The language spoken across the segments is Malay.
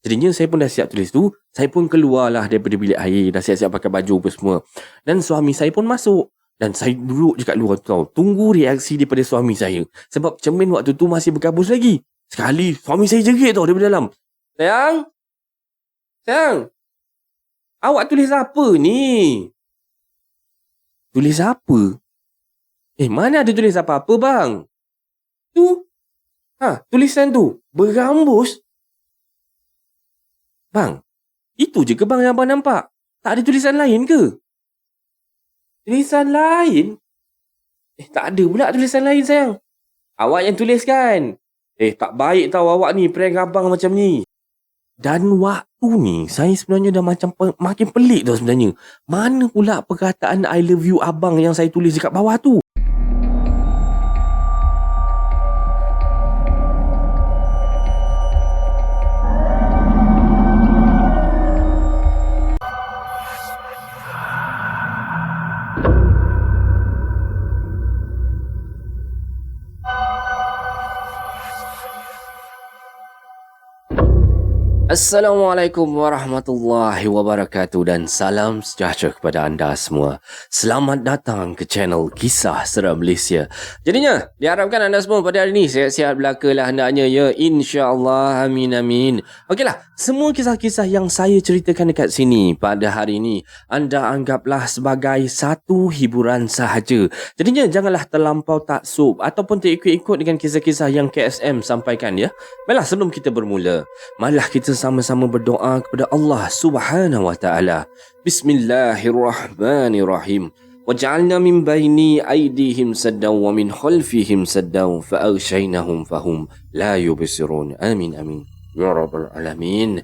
Jadinya saya pun dah siap tulis tu. Saya pun keluarlah daripada bilik air. Dah siap-siap pakai baju apa semua. Dan suami saya pun masuk. Dan saya duduk je kat luar tu. Tunggu reaksi daripada suami saya. Sebab cermin waktu tu masih berkabus lagi. Sekali suami saya jerit tau daripada dalam. Sayang? Sayang? Awak tulis apa ni? Tulis apa? Mana ada tulis apa-apa bang? Tu? Tulisan tu berambus. Bang, itu je ke bang yang abang nampak? Tak ada tulisan lain ke? Tulisan lain? Tak ada pula tulisan lain sayang. Awak yang tulis kan? Tak baik tau awak ni prank abang macam ni. Dan waktu ni saya sebenarnya dah macam makin pelik tau sebenarnya. Mana pula perkataan I love you abang yang saya tulis dekat bawah tu? Assalamualaikum warahmatullahi wabarakatuh dan salam sejahtera kepada anda semua. Selamat datang ke channel Kisah Seram Malaysia. Jadinya, diharapkan anda semua pada hari ini sihat-sihat belaka lah hendaknya ya. InsyaAllah, amin amin. Okeylah, semua kisah-kisah yang saya ceritakan dekat sini pada hari ini, anda anggaplah sebagai satu hiburan sahaja. Jadinya, janganlah terlampau taksub ataupun terikut-ikut dengan kisah-kisah yang KSM sampaikan ya. Baiklah, sebelum kita bermula, marilah kita sama-sama berdoa kepada Allah Subhanahu wa taala. Bismillahirrahmanirrahim. Waj'alna min baini aydihim saddan wa min khalfihim saddan fa aghshaynahum fahum la yubsirun. Amin amin ya rabbal alamin.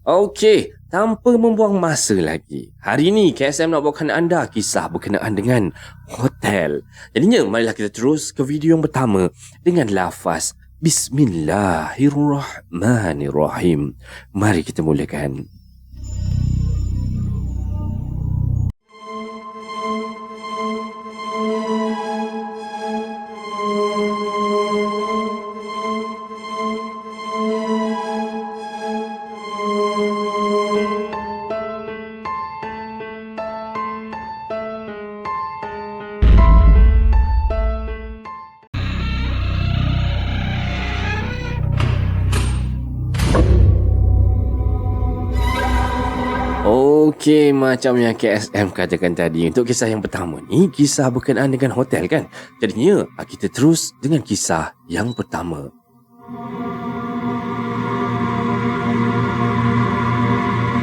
Okey, tanpa membuang masa lagi, hari ini KSM nak bawakan anda kisah berkenaan dengan hotel. Jadinya marilah kita terus ke video yang pertama dengan lafaz Bismillahirrahmanirrahim. Mari kita mulakan. Okey, macam yang KSM katakan tadi, untuk kisah yang pertama ni, kisah berkenaan dengan hotel kan? Jadinya, kita terus dengan kisah yang pertama.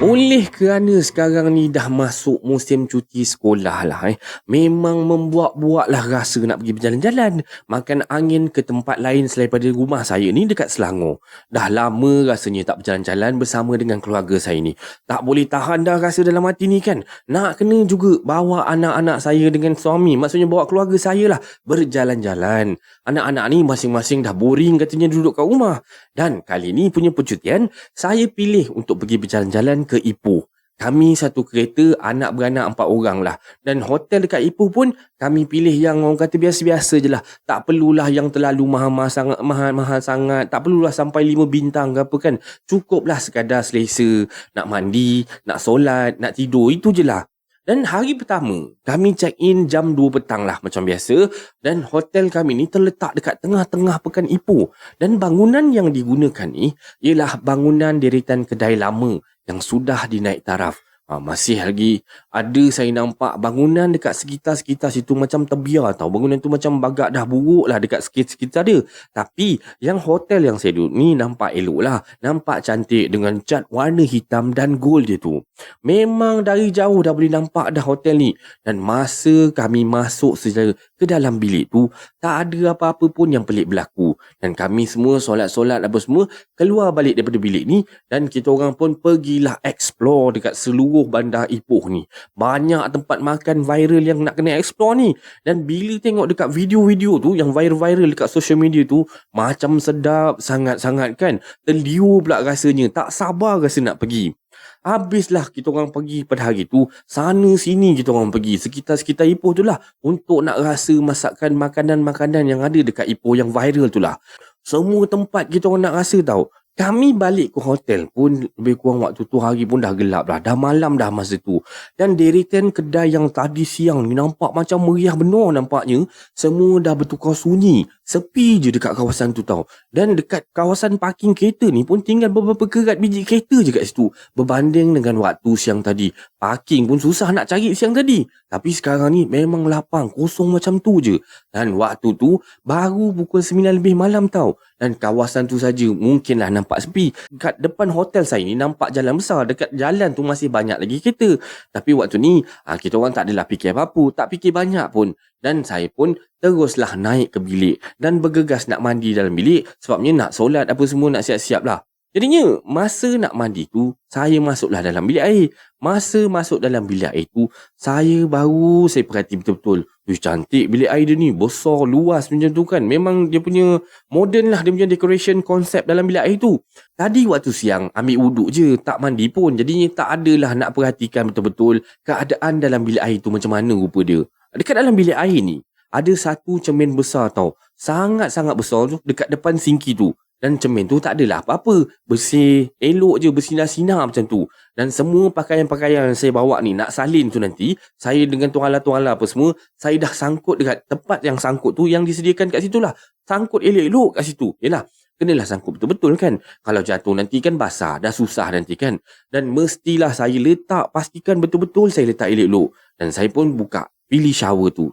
Oleh kerana sekarang ni dah masuk musim cuti sekolah lah memang membuat-buat lah rasa nak pergi berjalan-jalan, makan angin ke tempat lain selain daripada rumah saya ni dekat Selangor. Dah lama rasanya tak berjalan-jalan bersama dengan keluarga saya ni. Tak boleh tahan dah rasa dalam hati ni kan. Nak kena juga bawa anak-anak saya dengan suami, maksudnya bawa keluarga saya lah berjalan-jalan. Anak-anak ni masing-masing dah boring katanya duduk kat rumah. Dan kali ni punya percutian, saya pilih untuk pergi berjalan-jalan ke Ipoh. Kami satu kereta, anak beranak 4 orang lah. Dan hotel dekat Ipoh pun kami pilih yang orang kata biasa-biasa je lah. Tak perlulah yang terlalu mahal sangat. Tak perlulah sampai 5 bintang ke apa kan. Cukuplah sekadar selesa, nak mandi, nak solat, nak tidur, itu je lah. Dan hari pertama, kami check in jam 2 petang lah macam biasa. Dan hotel kami ni terletak dekat tengah-tengah pekan Ipoh. Dan bangunan yang digunakan ni ialah bangunan deretan kedai lama yang sudah dinaik taraf. Masih lagi ada saya nampak bangunan dekat sekitar-sekitar situ macam terbiar tau. Bangunan tu macam bagak dah buruk lah dekat sekitar dia. Tapi yang hotel yang saya duduk ni nampak elok lah. Nampak cantik dengan cat warna hitam dan gold dia tu. Memang dari jauh dah boleh nampak dah hotel ni. Dan masa kami masuk secara ke dalam bilik tu, tak ada apa-apa pun yang pelik berlaku. Dan kami semua solat-solat apa semua, keluar balik daripada bilik ni. Dan kita orang pun pergilah explore dekat seluruh bandar Ipoh ni. Banyak tempat makan viral yang nak kena explore ni. Dan bila tengok dekat video-video tu yang viral-viral dekat social media tu, macam sedap sangat-sangat kan. Terliur pula rasanya. Tak sabar rasa nak pergi. Habislah kita orang pergi pada hari tu, sana sini kita orang pergi sekitar-sekitar Ipoh tu lah, untuk nak rasa masakan makanan-makanan yang ada dekat Ipoh yang viral tu lah. Semua tempat kita orang nak rasa tau. Kami balik ke hotel pun lebih kurang waktu tu hari pun dah gelap dah. Dah malam dah masa tu. Dan deretan kedai yang tadi siang ni nampak macam meriah benar nampaknya. Semua dah bertukar sunyi. Sepi je dekat kawasan tu tau. Dan dekat kawasan parking kereta ni pun tinggal beberapa kerat biji kereta je kat situ. Berbanding dengan waktu siang tadi. Parking pun susah nak cari siang tadi. Tapi sekarang ni memang lapang. Kosong macam tu je. Dan waktu tu baru pukul 9 lebih malam tau. Dan kawasan tu saja mungkinlah nampak sepi. Dekat depan hotel saya ni nampak jalan besar. Dekat jalan tu masih banyak lagi kereta. Tapi waktu ni kita orang tak adalah fikir apa-apa. Tak fikir banyak pun. Dan saya pun teruslah naik ke bilik. Dan bergegas nak mandi dalam bilik. Sebabnya nak solat apa semua nak siap-siap lah. Jadinya masa nak mandi tu saya masuklah dalam bilik air. Masa masuk dalam bilik air tu saya perhati betul-betul. Cantik bilik air dia ni. Besar, luas macam tu kan. Memang dia punya modern lah dia punya decoration konsep dalam bilik air tu. Tadi waktu siang ambil wuduk je. Tak mandi pun. Jadinya tak adalah nak perhatikan betul-betul keadaan dalam bilik air tu macam mana rupa dia. Dekat dalam bilik air ni ada satu cermin besar tau. Sangat-sangat besar tu dekat depan sinki tu. Dan cermin tu tak adalah apa-apa. Bersih, elok je, bersinar-sinar macam tu. Dan semua pakaian-pakaian yang saya bawa ni nak salin tu nanti, saya dengan tuala-tuala apa semua, saya dah sangkut dekat tempat yang sangkut tu yang disediakan kat situ lah. Sangkut elok-elok kat situ. Yelah, kenalah sangkut betul-betul kan. Kalau jatuh nanti kan basah, dah susah nanti kan. Dan mestilah saya letak, pastikan betul-betul saya letak elok-elok. Dan saya pun buka, pilih shower tu.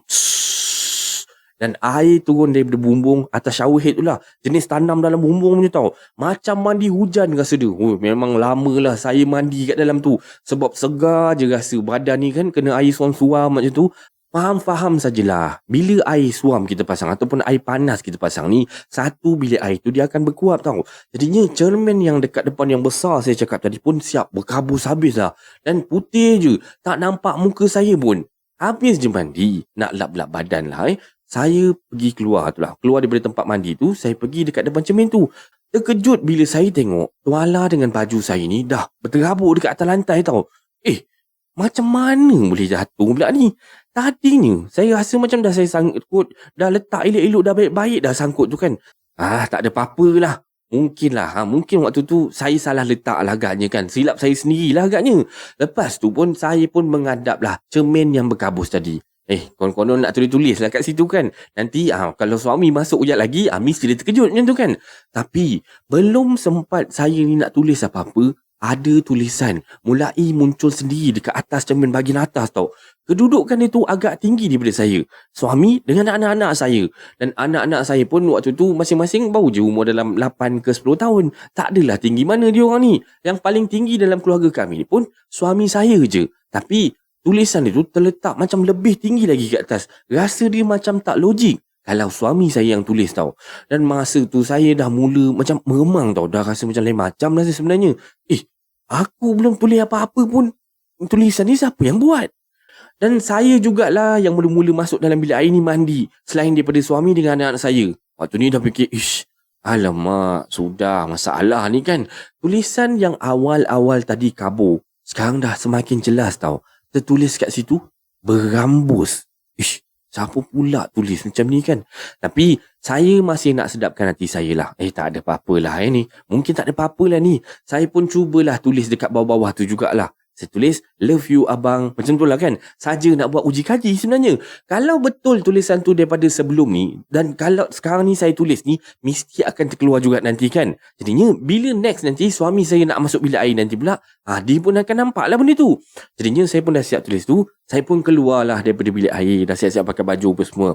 Dan air turun daripada bumbung atas shower head tu lah. Jenis tanam dalam bumbung macam tau. Macam mandi hujan rasa dia. Memang lama lah saya mandi kat dalam tu. Sebab segar je rasa badan ni kan kena air suam-suam macam tu. Faham-faham sajalah. Bila air suam kita pasang ataupun air panas kita pasang ni, satu bilik air tu dia akan berkuap tau. Jadinya cermin yang dekat depan yang besar saya cakap tadi pun siap berkabus habis lah. Dan putih je. Tak nampak muka saya pun. Habis je mandi. Nak lap-lap badan lah Saya pergi keluar tu lah. Keluar daripada tempat mandi tu, saya pergi dekat depan cermin tu. Terkejut bila saya tengok tuala dengan baju saya ni dah berterabuk dekat atas lantai tau. Macam mana boleh jatuh pula ni? Tadinya saya rasa macam dah saya sangkut, dah letak elok-elok, dah baik-baik dah sangkut tu kan. Tak ada apa-apa lah. Mungkin waktu tu saya salah letak lah agaknya kan. Silap saya sendirilah agaknya. Lepas tu pun saya pun menghadap lah cermin yang berkabus tadi. Konon-konon nak tulis-tulis lah kat situ kan. Nanti kalau suami masuk ujat lagi, mesti dia terkejut macam tu kan. Tapi belum sempat saya ni nak tulis apa-apa, ada tulisan mulai muncul sendiri dekat atas cermin bahagian atas tau. Kedudukan itu agak tinggi daripada saya. Suami dengan anak-anak saya. Dan anak-anak saya pun waktu tu masing-masing baru je umur dalam 8 ke 10 tahun. Tak adalah tinggi mana dia orang ni. Yang paling tinggi dalam keluarga kami ni pun suami saya je. Tapi tulisan itu terletak macam lebih tinggi lagi kat atas. Rasa dia macam tak logik. Kalau suami saya yang tulis tau. Dan masa tu saya dah mula macam meremang tau. Dah rasa macam lain macam lah sebenarnya. Aku belum tulis apa-apa pun. Tulisan ni siapa yang buat? Dan saya jugalah yang mula-mula masuk dalam bilik air ni mandi. Selain daripada suami dengan anak-anak saya. Waktu ni dah fikir, alamak, sudah masalah ni kan. Tulisan yang awal-awal tadi kabur. Sekarang dah semakin jelas tau. Tertulis kat situ, berambus. Siapa pula tulis macam ni kan? Tapi saya masih nak sedapkan hati saya lah. Tak ada apa-apalah ni. Mungkin tak ada apa-apalah ni. Saya pun cubalah tulis dekat bawah-bawah tu jugalah. Saya tulis, love you abang. Macam tu lah kan. Saja nak buat uji kaji sebenarnya. Kalau betul tulisan tu daripada sebelum ni, dan kalau sekarang ni saya tulis ni, mesti akan terkeluar juga nanti kan. Jadinya, bila next nanti suami saya nak masuk bilik air nanti pula, dia pun akan nampak lah benda tu. Jadinya, saya pun dah siap tulis tu. Saya pun keluarlah daripada bilik air. Dah siap-siap pakai baju apa semua.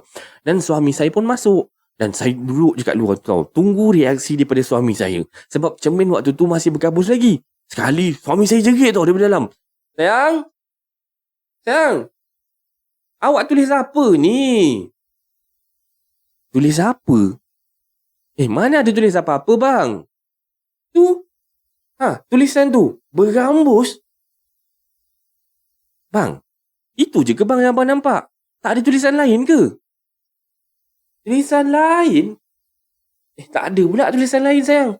Dan suami saya pun masuk. Dan saya duduk je kat luar tu. Tunggu reaksi daripada suami saya. Sebab cermin waktu tu masih berkabus lagi. Sekali, suami saya jerit tau daripada dalam. Sayang, awak tulis apa ni? Tulis apa? Mana ada tulis apa-apa bang? Tu? Tulisan tu, berambus. Bang, itu je ke bang yang abang nampak? Tak ada tulisan lain ke? Tulisan lain? Tak ada pula tulisan lain sayang.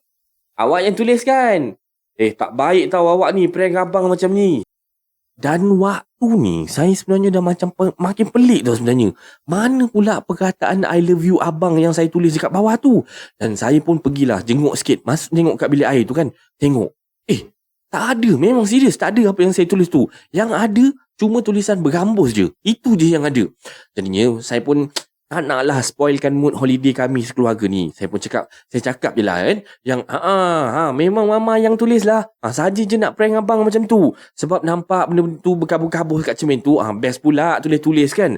Awak yang tulis kan? Tak baik tau awak ni prank abang macam ni. Dan waktu ni saya sebenarnya dah macam makin pelik tau sebenarnya. Mana pula perkataan I love you abang yang saya tulis dekat bawah tu. Dan saya pun pergilah jenguk sikit. Masuk tengok kat bilik air tu kan. Tengok. Tak ada. Memang serius tak ada apa yang saya tulis tu. Yang ada cuma tulisan bergambus je. Itu je yang ada. Jadinya saya pun tak naklah spoilkan mood holiday kami sekeluarga ni. Saya cakap je lah kan. Yang memang mama yang tulis lah. Saja je nak prank abang macam tu. Sebab nampak benda tu berkabur-kabur kat cermin tu. Best pula tulis-tulis kan.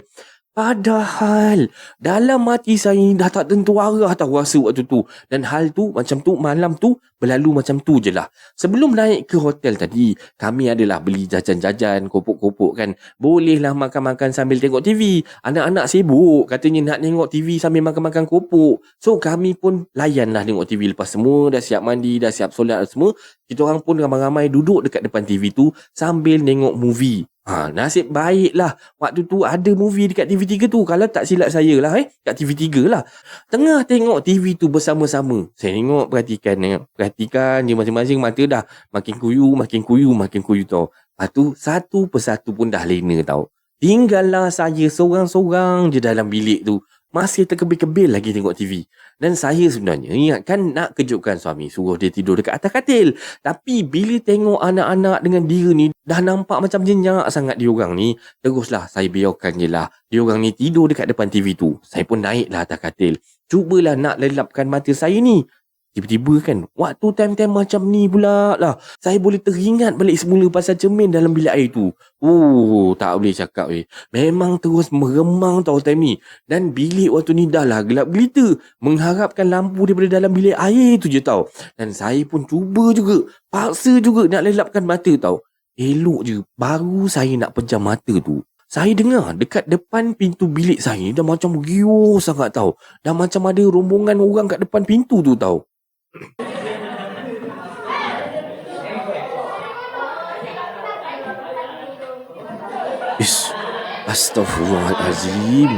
Padahal dalam hati saya ni dah tak tentu arah tahu rasa waktu tu. Dan hal tu macam tu malam tu berlalu macam tu je lah. Sebelum naik ke hotel tadi, kami adalah beli jajan-jajan, kopok-kopok kan. Bolehlah makan-makan sambil tengok TV. Anak-anak sibuk katanya nak tengok TV sambil makan-makan kopok. So kami pun layanlah tengok TV lepas semua dah siap mandi, dah siap solat semua. Kita orang pun ramai-ramai duduk dekat depan TV tu sambil tengok movie. Nasib baiklah waktu tu ada movie dekat TV3 tu. Kalau tak silap saya lah kat TV3 lah. Tengah tengok TV tu bersama-sama. Saya tengok perhatikan je masing-masing mata dah makin kuyu tau. Lepas tu satu persatu pun dah lena tau. Tinggallah saya seorang-seorang je dalam bilik tu. Masih terkebil-kebil lagi tengok TV. Dan saya sebenarnya ingatkan nak kejutkan suami, suruh dia tidur dekat atas katil. Tapi bila tengok anak-anak dengan dia ni dah nampak macam jenyak sangat diorang ni, teruslah saya biarkan je lah diorang ni tidur dekat depan TV tu. Saya pun naiklah atas katil. Cubalah nak lelapkan mata saya ni. Tiba-tiba kan, waktu time-time macam ni pula lah, saya boleh teringat balik semula pasal cermin dalam bilik air tu. Tak boleh cakap memang terus meremang tau time ni. Dan bilik waktu ni dah lah gelap gelita, mengharapkan lampu daripada dalam bilik air tu je tau. Dan saya pun cuba juga, paksa juga nak lelapkan mata tau. Elok je, baru saya nak pejam mata tu, saya dengar dekat depan pintu bilik saya dah macam giuh sangat tau. Dah macam ada rombongan orang kat depan pintu tu tau. Astaghfirullahalazim.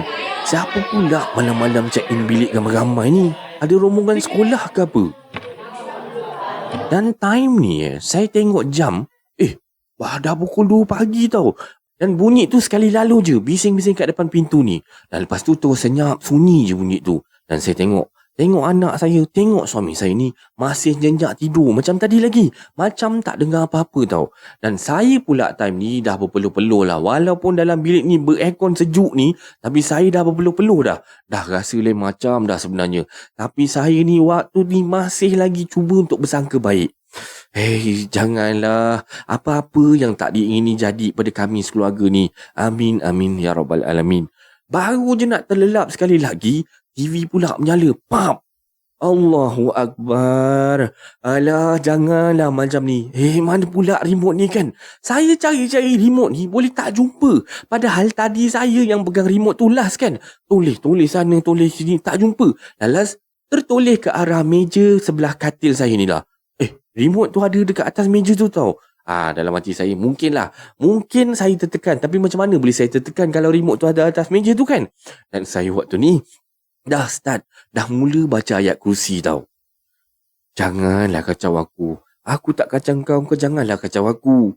Siapa pula malam-malam check-in bilik ramai-ramai ni? Ada rombongan sekolah ke apa? Dan time ni saya tengok jam. Dah pukul 2 pagi tau. Dan bunyi tu sekali lalu je, bising-bising kat depan pintu ni. Dan lepas tu terus senyap, sunyi je bunyi tu. Dan saya tengok anak saya, tengok suami saya ni masih nyenyak tidur macam tadi lagi. Macam tak dengar apa-apa tau. Dan saya pula time ni dah berpeluh-peluh lah. Walaupun dalam bilik ni beraircon sejuk ni, tapi saya dah berpeluh-peluh dah. Dah rasa lain macam dah sebenarnya. Tapi saya ni waktu ni masih lagi cuba untuk bersangka baik. Janganlah apa-apa yang tak diingini jadi pada kami sekeluarga ni. Amin, amin, ya rabbal alamin. Baru je nak terlelap sekali lagi, TV pula menyala. Pap! Allahu Akbar. Alah, janganlah macam ni. Mana pula remote ni kan? Saya cari-cari remote ni boleh tak jumpa. Padahal tadi saya yang pegang remote tu last kan. Tulis sana, tulis sini, tak jumpa. Last tertoleh ke arah meja sebelah katil saya ni lah. Remote tu ada dekat atas meja tu tau. Dalam hati saya, mungkin saya tertekan. Tapi macam mana boleh saya tertekan kalau remote tu ada atas meja tu kan? Dan saya waktu ni dah mula baca ayat kursi tau. Janganlah kacau aku. Aku tak kacau kau janganlah kacau aku.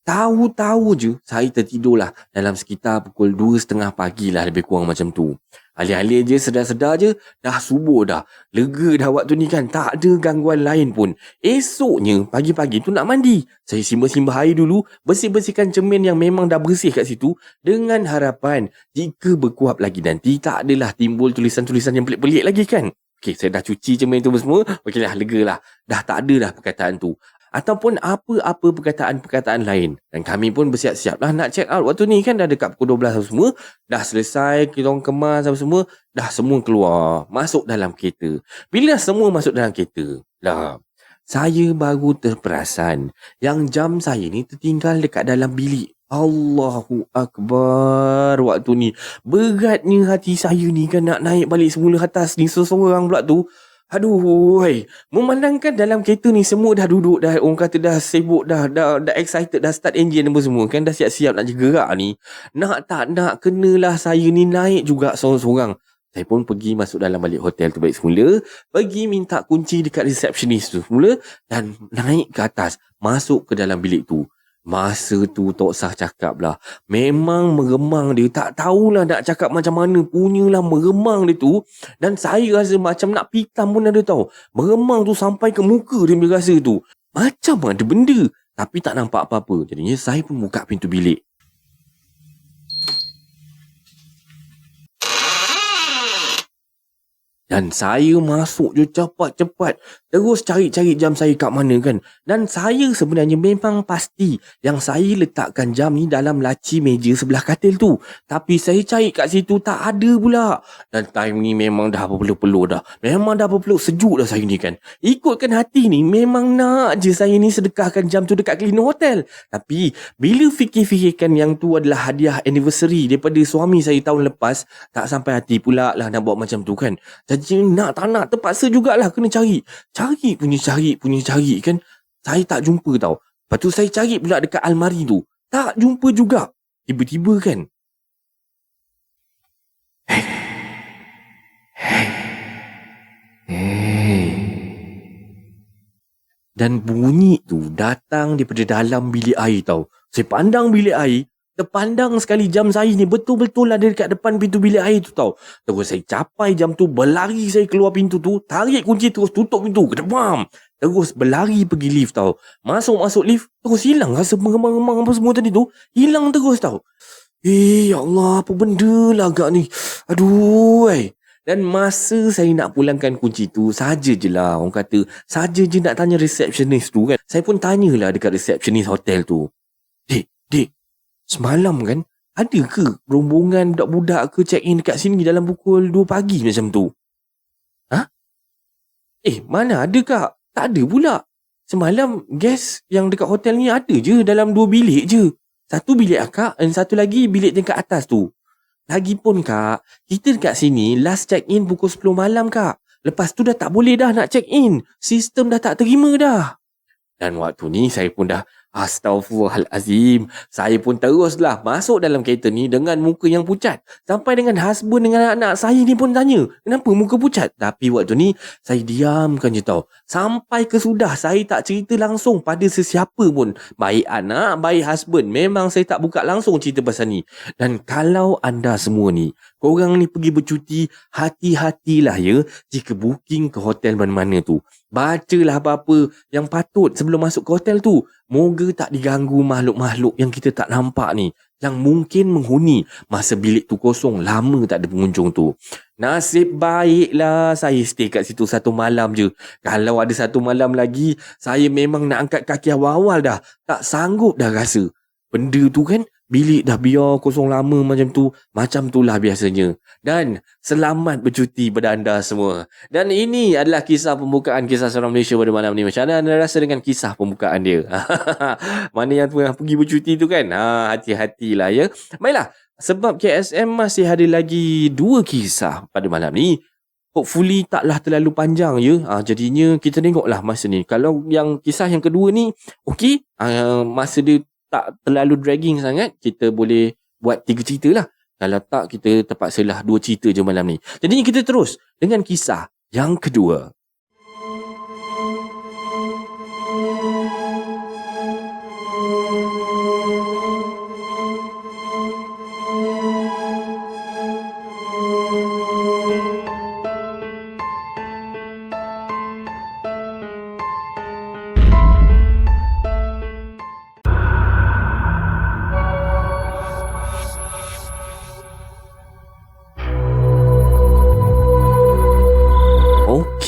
Tahu-tahu je saya tertidurlah dalam sekitar pukul 2.30 pagi lah, lebih kurang macam tu. Alih-alih je sedar-sedar je dah subuh dah. Lega dah waktu ni kan, tak ada gangguan lain pun. Esoknya pagi-pagi tu nak mandi. Saya simbah-simbah air dulu, bersih-bersihkan cermin yang memang dah bersih kat situ, dengan harapan jika berkuap lagi nanti tak adalah timbul tulisan-tulisan yang pelik-pelik lagi kan. Okey, saya dah cuci cermin tu semua. Okeylah, lega lah. Dah tak ada dah perkataan tu. Ataupun apa-apa perkataan-perkataan lain. Dan kami pun bersiap-siap lah nak check out. Waktu ni kan dah dekat pukul 12 semua. Dah selesai, kita orang kemas semua. Dah semua keluar. Masuk dalam kereta. Bila semua masuk dalam kereta, saya baru terperasan yang jam saya ni tertinggal dekat dalam bilik. Allahu Akbar. Waktu ni beratnya hati saya ni kan nak naik balik semula atas ni seseorang pula tu. Aduh, memandangkan dalam kereta ni semua dah duduk dah, orang kata dah sibuk dah excited, dah start engine apa semua kan, dah siap-siap nak gerak ni. Nak tak nak kenalah saya ni naik juga seorang-seorang. Saya pun pergi masuk dalam balik hotel tu baik semula, pergi minta kunci dekat receptionist tu semula dan naik ke atas, masuk ke dalam bilik tu. Masa tu tak usah cakap lah. Memang meremang dia. Tak tahulah nak cakap macam mana. Punyalah meremang dia tu. Dan saya rasa macam nak pitam pun ada tau. Meremang tu sampai ke muka dia bila rasa tu. Macam ada benda. Tapi tak nampak apa-apa. Jadinya saya pun buka pintu bilik. Dan saya masuk je cepat-cepat. Terus cari-cari jam saya kat mana kan. Dan saya sebenarnya memang pasti yang saya letakkan jam ni dalam laci meja sebelah katil tu. Tapi saya cari kat situ tak ada pula. Dan time ni memang dah berpeluh-peluh dah. Memang dah berpeluh sejuk dah saya ni kan. Ikutkan hati ni memang nak je saya ni sedekahkan jam tu dekat cleaner hotel. Tapi bila fikir-fikirkan yang tu adalah hadiah anniversary daripada suami saya tahun lepas, tak sampai hati pula lah nak buat macam tu kan. Jadi nak tak nak terpaksa jugalah kena cari. Cari kan. Saya tak jumpa tau. Lepas tu saya cari pula dekat almari tu. Tak jumpa juga. Tiba-tiba kan. Hey. Dan bunyi tu datang daripada dalam bilik air tau. Saya pandang bilik air. Terpandang sekali jam saya ni betul-betul ada dekat depan pintu bilik air tu tau. Terus saya capai jam tu, berlari saya keluar pintu tu, tarik kunci terus tutup pintu, kedebam. Terus berlari pergi lift tau. Masuk lift, terus hilang rasa mengemang-emang apa semua tadi tu. Hilang terus tau. Ya Allah, apa benda lah agak ni. Aduh, Dan masa saya nak pulangkan kunci tu, saja je lah orang kata, saja je nak tanya receptionist tu kan. Saya pun tanyalah dekat receptionist hotel tu. Dek, semalam kan, ada ke rombongan budak-budak ke check-in dekat sini dalam pukul 2 pagi macam tu? Ha? Mana ada kak? Tak ada pula. Semalam guest yang dekat hotel ni ada je dalam 2 bilik je. Satu bilik akak dan satu lagi bilik tingkat atas tu. Lagipun kak, kita dekat sini last check-in pukul 10 malam kak. Lepas tu dah tak boleh dah nak check-in. Sistem dah tak terima dah. Dan waktu ni saya pun dah Astaghfirullahalazim. Saya pun teruslah masuk dalam kereta ni dengan muka yang pucat. Sampai dengan husband dengan anak saya ni pun tanya, kenapa muka pucat? Tapi waktu ni saya diamkan je tau. Sampai ke sudah saya tak cerita langsung pada sesiapa pun. Baik anak, baik husband. Memang saya tak buka langsung cerita pasal ni. Dan kalau anda semua ni, korang ni pergi bercuti, hati-hatilah ya jika booking ke hotel mana-mana tu. Bacalah apa-apa yang patut sebelum masuk ke hotel tu. Moga tak diganggu makhluk-makhluk yang kita tak nampak ni. Yang mungkin menghuni masa bilik tu kosong, lama tak ada pengunjung tu. Nasib baiklah saya stay kat situ 1 malam je. Kalau ada 1 malam lagi, saya memang nak angkat kaki awal-awal dah. Tak sanggup dah rasa. Benda tu kan, bilik dah biar kosong lama macam tu lah biasanya. Dan selamat bercuti pada anda semua. Dan ini adalah kisah pembukaan Kisah Seram Malaysia pada malam ni. Macam mana anda rasa dengan kisah pembukaan dia? Mana yang tengah pergi bercuti tu kan? Hati-hatilah ya. Baiklah, sebab KSM masih ada lagi 2 kisah pada malam ni. Hopefully taklah terlalu panjang ya. Jadinya kita tengoklah masa ni. Kalau yang kisah yang kedua ni okey, masa dia tak terlalu dragging sangat, kita boleh buat 3 cerita lah. Kalau tak, kita terpaksalah 2 cerita je malam ni. Jadi kita terus dengan kisah yang kedua.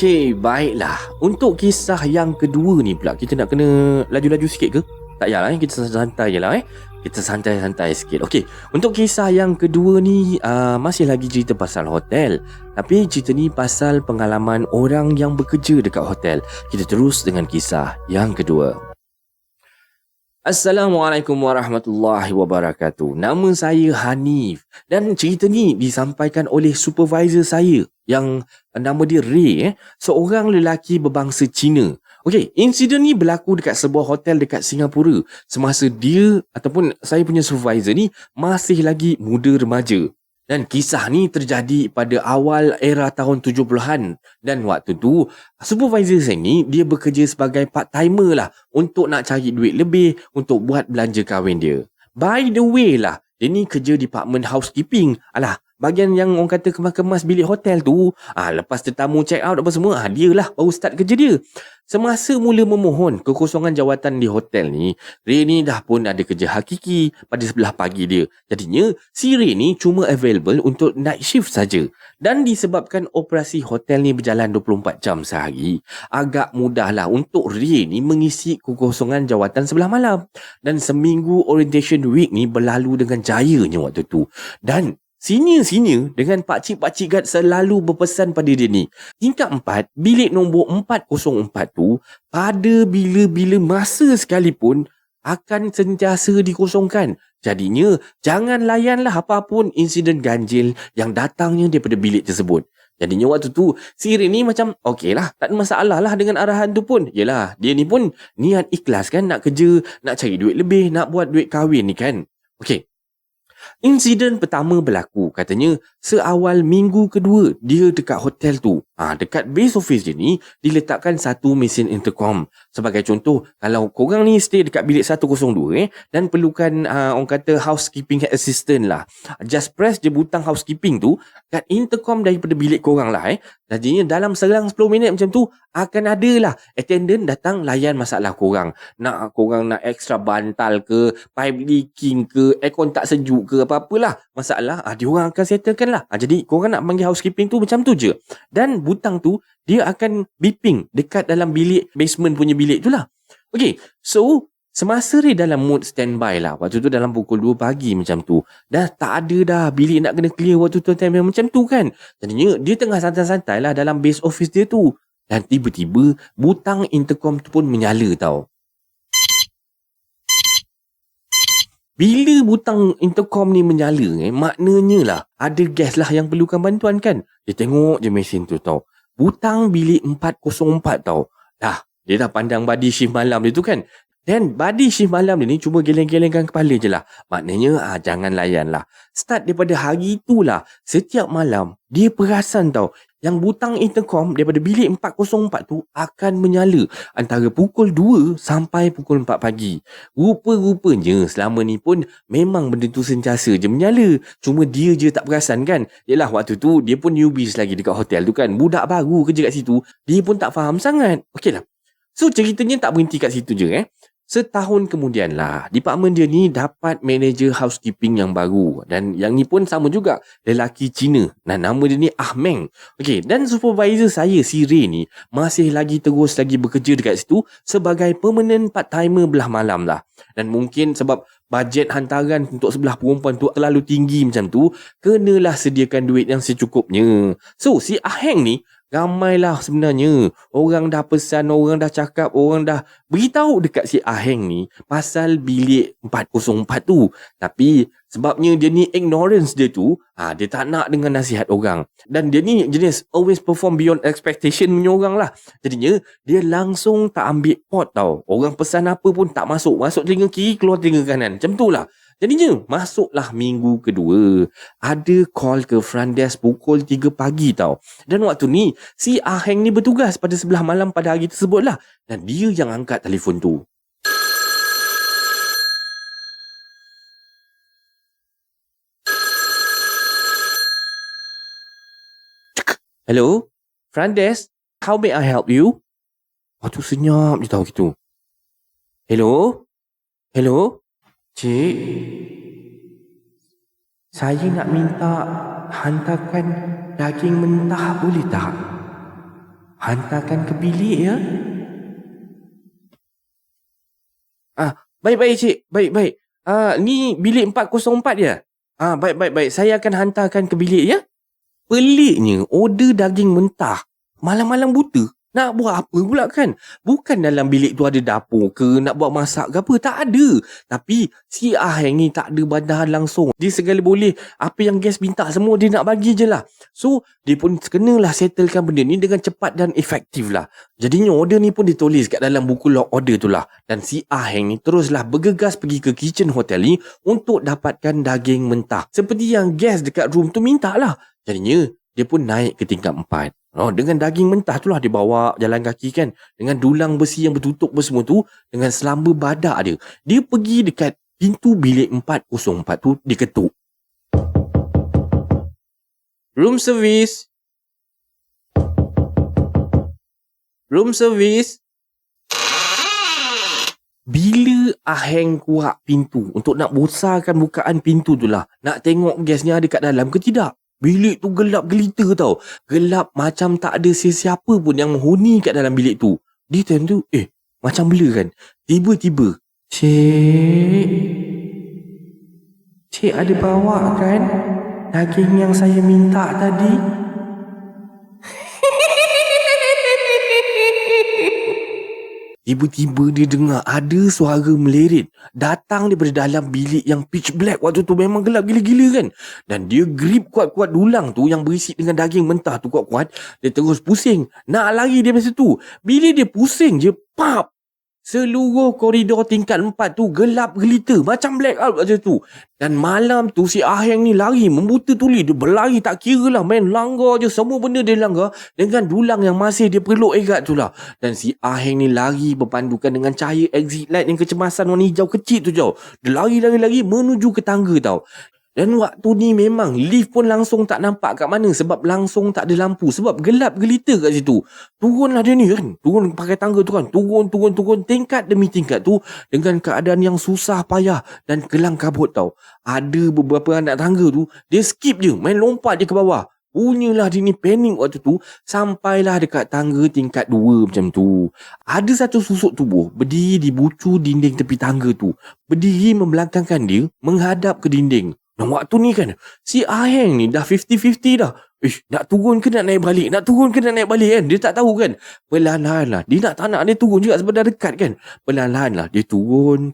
Okey, baiklah. Untuk kisah yang kedua ni pula, kita nak kena laju-laju sikit ke? Tak payahlah, kita santai je lah. Kita santai-santai sikit. Okey, untuk kisah yang kedua ni masih lagi cerita pasal hotel. Tapi cerita ni pasal pengalaman orang yang bekerja dekat hotel. Kita terus dengan kisah yang kedua. Assalamualaikum warahmatullahi wabarakatuh. Nama saya Hanif dan cerita ni disampaikan oleh supervisor saya yang nama dia Ray, seorang lelaki berbangsa Cina. Okey, insiden ni berlaku dekat sebuah hotel dekat Singapura semasa dia ataupun saya punya supervisor ni masih lagi muda remaja. Dan kisah ni terjadi pada awal era tahun 70-an. Dan waktu tu, supervisor saya ni, dia bekerja sebagai part-timer lah untuk nak cari duit lebih untuk buat belanja kahwin dia. By the way lah, dia ni kerja department housekeeping. Alah, bahagian yang orang kata kemas-kemas bilik hotel tu. Lepas tetamu check out apa semua, dia lah baru start kerja dia. Semasa mula memohon kekosongan jawatan di hotel ni, Ray ni dah pun ada kerja hakiki pada sebelah pagi dia. Jadinya, si Ray ni cuma available untuk night shift saja. Dan disebabkan operasi hotel ni berjalan 24 jam sehari, agak mudahlah untuk Ray ni mengisi kekosongan jawatan sebelah malam. Dan seminggu orientation week ni berlalu dengan jayanya waktu tu. Dan senior-senior dengan pakcik-pakcik guard selalu berpesan pada dia ni. Tingkat 4, bilik nombor 404 tu, pada bila-bila masa sekalipun akan sentiasa dikosongkan. Jadinya, jangan layanlah apa-apa insiden ganjil yang datangnya daripada bilik tersebut. Jadinya waktu tu, si Ray ni macam, okey lah, tak ada masalah lah dengan arahan tu pun. Yelah, dia ni pun niat ikhlas kan nak kerja, nak cari duit lebih, nak buat duit kahwin ni kan. Okey. Insiden pertama berlaku, katanya seawal minggu kedua dia dekat hotel tu. Dekat base office dia ni diletakkan satu mesin intercom. Sebagai contoh, kalau korang ni stay dekat bilik 102 dan perlukan orang kata housekeeping assistant lah, just press je butang housekeeping tu kat intercom daripada bilik korang lah. Jadinya dalam selang 10 minit macam tu akan ada lah attendant datang layan masalah korang. Korang nak extra bantal ke, pipe leaking ke, aircon tak sejuk ke, apa-apalah masalah, diorang akan settlekan lah. Jadi korang nak panggil housekeeping tu macam tu je. Dan butang tu dia akan beeping dekat dalam bilik basement punya bilik tu lah. Okay, so semasa Ray dalam mood standby lah, waktu tu dalam pukul 2 pagi macam tu, dah tak ada dah bilik nak kena clear waktu tu time macam tu kan. Jadinya dia tengah santai-santai lah dalam base office dia tu. Dan tiba-tiba butang intercom tu pun menyala tau. Bila butang intercom ni menyala, maknanya lah ada gas lah yang perlukan bantuan kan. Dia tengok je mesin tu tau. Butang bilik 404 tau. Dia dah pandang body shift malam dia tu kan. Dan body shift malam dia ni cuma geleng-gelengkan kepala je lah. Maknanya jangan layan lah. Start daripada hari tu lah, setiap malam dia perasan tau yang butang intercom daripada bilik 404 tu akan menyala antara pukul 2 sampai pukul 4 pagi. Rupa-rupanya selama ni pun memang benda tu sentiasa je menyala. Cuma dia je tak perasan kan. Yelah, waktu tu dia pun newbies lagi dekat hotel tu kan. Budak baru kerja kat situ. Dia pun tak faham sangat. Okey lah. So ceritanya tak berhenti kat situ je. Setahun kemudian lah, department dia ni dapat manager housekeeping yang baru. Dan yang ni pun sama juga, lelaki Cina. Nama dia ni Ah Meng. Okey, dan supervisor saya, si Ray ni, masih lagi terus lagi bekerja dekat situ sebagai permanent part-timer belah malam lah. Dan mungkin sebab bajet hantaran untuk sebelah perempuan tu terlalu tinggi macam tu, kenalah sediakan duit yang secukupnya. So, si Ah Heng ni, ramailah sebenarnya. Orang dah pesan, orang dah cakap, orang dah beritahu dekat si Ah Heng ni pasal bilik 404 tu. Tapi sebabnya dia ni ignorance dia tu, dia tak nak dengan nasihat orang. Dan dia ni jenis always perform beyond expectation punya orang lah. Jadinya dia langsung tak ambil pot tau. Orang pesan apa pun tak masuk. Masuk telinga kiri, keluar telinga kanan. Macam tu lah. Jadinya masuklah minggu kedua. Ada call ke front desk pukul 3 pagi tau. Dan waktu ni si Ah Heng ni bertugas pada sebelah malam pada hari tersebut lah. Dan dia yang angkat telefon tu. Hello? Front desk? How may I help you? Tu senyap je tau gitu. Hello? Hello? Cik? Saya nak minta hantarkan daging mentah boleh tak? Hantarkan ke bilik ya? Baik-baik cik. Baik-baik. Ni bilik 404 ya? Baik-baik. Saya akan hantarkan ke bilik ya? Peliknya, order daging mentah malam-malam buta Nak buat apa pula kan? Bukan dalam bilik tu ada dapur ke, nak buat masak ke apa, tak ada. Tapi si Aheng ni tak ada bandahan langsung. Dia segala boleh, apa yang guest minta semua dia nak bagi je lah. So, dia pun kenalah settlekan benda ni dengan cepat dan efektif lah. Jadinya order ni pun ditulis kat dalam buku log order tu lah. Dan si Aheng ni teruslah bergegas pergi ke kitchen hotel ni untuk dapatkan daging mentah. Seperti yang guest dekat room tu minta lah. Jadinya, dia pun naik ke tingkat 4. Dengan daging mentah tu lah dia bawa jalan kaki kan. Dengan dulang besi yang bertutup semua tu. Dengan selamba badak dia. Dia pergi dekat pintu bilik 404 tu. Dia ketuk. Room service. Room service. Bila Aheng kuak pintu untuk nak besarkan bukaan pintu tu lah. Nak tengok gasnya ada kat dalam ke tidak. Bilik tu gelap gelita tau. Gelap macam tak ada sesiapa pun yang menghuni kat dalam bilik tu. Dia time tu, macam bela kan. Tiba-tiba, Cik ada bawa kan daging yang saya minta tadi? Tiba-tiba dia dengar ada suara melerit datang daripada dalam bilik yang pitch black waktu tu, memang gelap gila-gila kan. Dan dia grip kuat-kuat dulang tu yang berisi dengan daging mentah tu kuat-kuat. Dia terus pusing nak lari daripada situ. Bila dia pusing je, pap, seluruh koridor tingkat 4 tu gelap gelita macam black out macam tu. Dan malam tu si Aheng ni lari membuta tuli. Dia berlari tak kira lah, main langgar je. Semua benda dia langgar dengan dulang yang masih dia peluk erat tu lah. Dan si Aheng ni lari berpandukan dengan cahaya exit light yang kecemasan warna hijau kecil tu jauh. Dia lari menuju ke tangga tau. Dan waktu ni memang lift pun langsung tak nampak kat mana sebab langsung tak ada lampu. Sebab gelap gelita kat situ. Turunlah dia ni kan. Turun pakai tangga tu kan. Turun tingkat demi tingkat tu dengan keadaan yang susah payah dan kelang kabut tau. Ada beberapa anak tangga tu, dia skip je. Main lompat je ke bawah. Punyalah dia ni panik waktu tu. Sampailah dekat tangga tingkat 2 macam tu. Ada satu susuk tubuh berdiri di bucu dinding tepi tangga tu. Berdiri membelakangkan dia menghadap ke dinding. Dan waktu ni kan, si Aheng ni dah 50-50 dah. Nak turun ke nak naik balik? Nak turun ke nak naik balik kan? Dia tak tahu kan. Perlahan-lahan lah. Dia tak nak dia turun juga sebab dah dekat kan. Perlahan-lahan lah. Dia turun.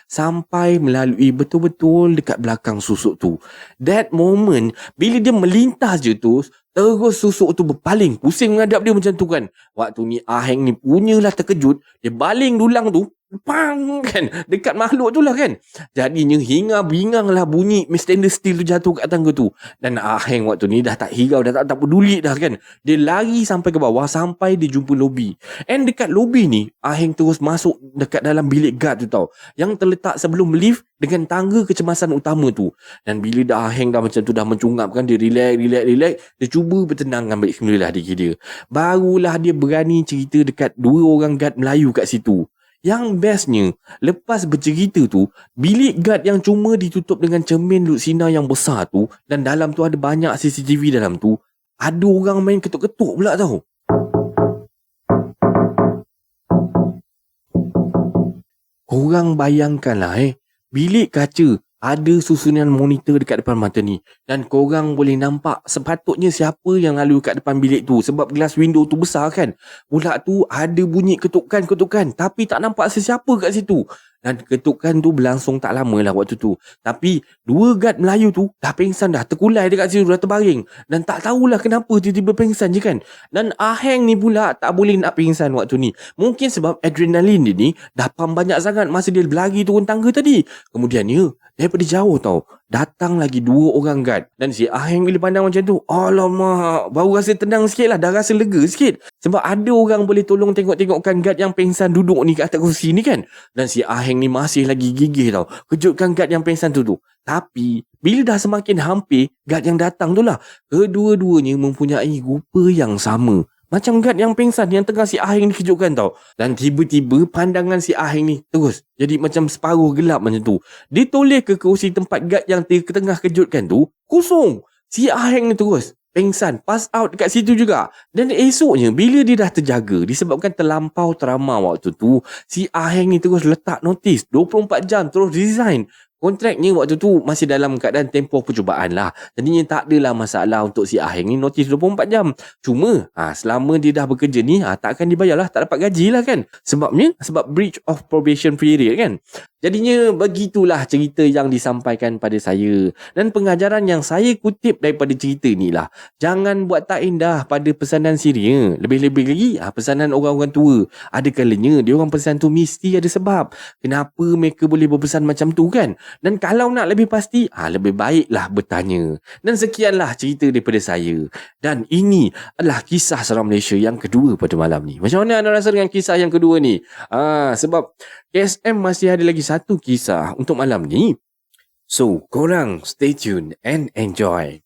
Sampai melalui betul-betul dekat belakang susuk tu. That moment, bila dia melintas je tu, terus susuk tu berpaling. Pusing menghadap dia macam tu kan. Waktu ni Aheng ni punyalah terkejut. Dia baling dulang tu. Pang kan, dekat makhluk tu lah kan. Jadinya hingar-bingang lah bunyi stainless steel tu jatuh kat tangga tu. Dan Aheng waktu ni dah tak hirau, dah tak peduli dah kan. Dia lari sampai ke bawah sampai dia jumpa lobby. And dekat lobby ni Aheng terus masuk dekat dalam bilik guard tu tau, yang terletak sebelum lift dengan tangga kecemasan utama tu. Dan bila dah Aheng dah macam tu dah mencungap kan, dia relax. Dia cuba bertenangkan balik semula lah diri dia. Barulah dia berani cerita dekat 2 orang guard Melayu kat situ. Yang bestnya, lepas bercerita tu, bilik guard yang cuma ditutup dengan cermin lutsina yang besar tu, dan dalam tu ada banyak CCTV dalam tu, ada orang main ketuk-ketuk pula tau. Korang bayangkanlah bilik kaca, ada susunan monitor dekat depan mata ni. Dan korang boleh nampak sepatutnya siapa yang lalu kat depan bilik tu. Sebab glass window tu besar kan. Pula tu ada bunyi ketukan. Tapi tak nampak sesiapa kat situ. Dan ketukan tu berlangsung tak lama lah waktu tu. Tapi 2 guard Melayu tu dah pengsan dah. Terkulai dekat situ, dah terbaring. Dan tak tahulah kenapa tiba-tiba pengsan je kan. Dan Aheng ni pula tak boleh nak pengsan waktu ni. Mungkin sebab adrenalin dia ni dah pump banyak sangat masa dia berlari turun tangga tadi. Kemudiannya daripada jauh tau, datang lagi 2 orang guard. Dan si Aheng bila pandang macam tu, alamak, baru rasa tenang sikit lah. Dah rasa lega sikit. Sebab ada orang boleh tolong tengok-tengokkan guard yang pengsan duduk ni kat atas kursi ni kan. Dan si Aheng ni masih lagi gigih tau, kejutkan guard yang pengsan tu. Tapi bila dah semakin hampir guard yang datang tu lah, kedua-duanya mempunyai rupa yang sama. Macam guard yang pengsan yang tengah si Aheng ni kejutkan tau. Dan tiba-tiba pandangan si Aheng ni terus jadi macam separuh gelap macam tu. Dia toleh ke kursi tempat guard yang tengah kejutkan tu, kosong. Si Aheng ni terus pengsan, pass out dekat situ juga. Dan esoknya bila dia dah terjaga disebabkan terlampau trauma waktu tu, si Aheng ni terus letak notis 24 jam terus resign. kontraknya waktu tu masih dalam keadaan tempoh percubaan lah. Jadinya tak adalah masalah untuk si Aheng ni notis 24 jam. Cuma selama dia dah bekerja ni tak akan dibayar lah, tak dapat gaji lah kan. Sebab breach of probation period kan. Jadinya begitulah cerita yang disampaikan pada saya. Dan pengajaran yang saya kutip daripada cerita ni lah, jangan buat tak indah pada pesanan Syria. Lebih-lebih lagi pesanan orang-orang tua. Ada kalanya dia orang pesan tu mesti ada sebab kenapa mereka boleh berpesan macam tu kan. Dan kalau nak lebih pasti lebih baiklah bertanya. Dan sekianlah cerita daripada saya. Dan ini adalah kisah seram Malaysia yang kedua pada malam ni. Macam mana anda rasa dengan kisah yang kedua ni? Sebab KSM masih ada lagi satu kisah untuk malam ni. So, korang stay tune and enjoy.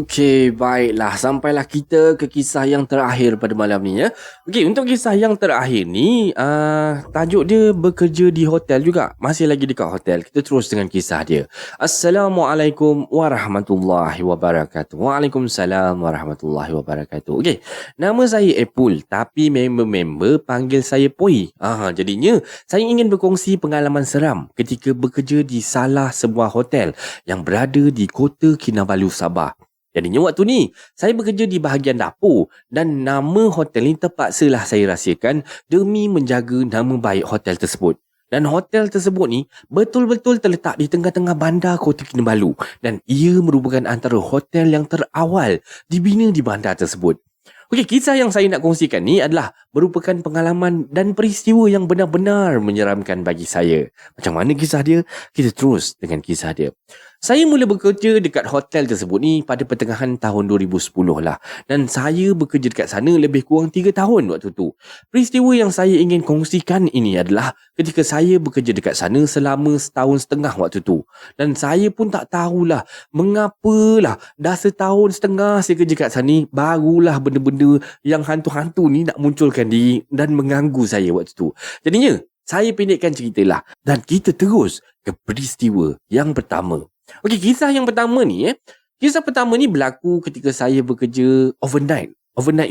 Okey, baiklah. Sampailah kita ke kisah yang terakhir pada malam ni ya. Okey, untuk kisah yang terakhir ni, tajuk dia bekerja di hotel juga. Masih lagi dekat hotel. Kita terus dengan kisah dia. Assalamualaikum warahmatullahi wabarakatuh. Waalaikumsalam warahmatullahi wabarakatuh. Okey, nama saya Epul, tapi member-member panggil saya Poi. Jadinya saya ingin berkongsi pengalaman seram ketika bekerja di salah sebuah hotel yang berada di Kota Kinabalu, Sabah. Jadinya waktu ni, saya bekerja di bahagian dapur dan nama hotel ni terpaksalah saya rahsiakan demi menjaga nama baik hotel tersebut. Dan hotel tersebut ni betul-betul terletak di tengah-tengah bandar Kota Kinabalu dan ia merupakan antara hotel yang terawal dibina di bandar tersebut. Okey, kisah yang saya nak kongsikan ni adalah merupakan pengalaman dan peristiwa yang benar-benar menyeramkan bagi saya. Macam mana kisah dia? Kita terus dengan kisah dia. Saya mula bekerja dekat hotel tersebut ni pada pertengahan tahun 2010 lah. Dan saya bekerja dekat sana lebih kurang 3 tahun waktu tu. Peristiwa yang saya ingin kongsikan ini adalah ketika saya bekerja dekat sana selama 1.5 tahun waktu tu. Dan saya pun tak tahulah mengapalah dah 1.5 tahun saya kerja dekat sana ni, barulah benda-benda yang hantu-hantu ni nak munculkan diri dan mengganggu saya waktu tu. Jadinya, saya pendekkan ceritalah dan kita terus ke peristiwa yang pertama. Okey, kisah yang pertama ni Kisah pertama ni berlaku ketika saya bekerja overnight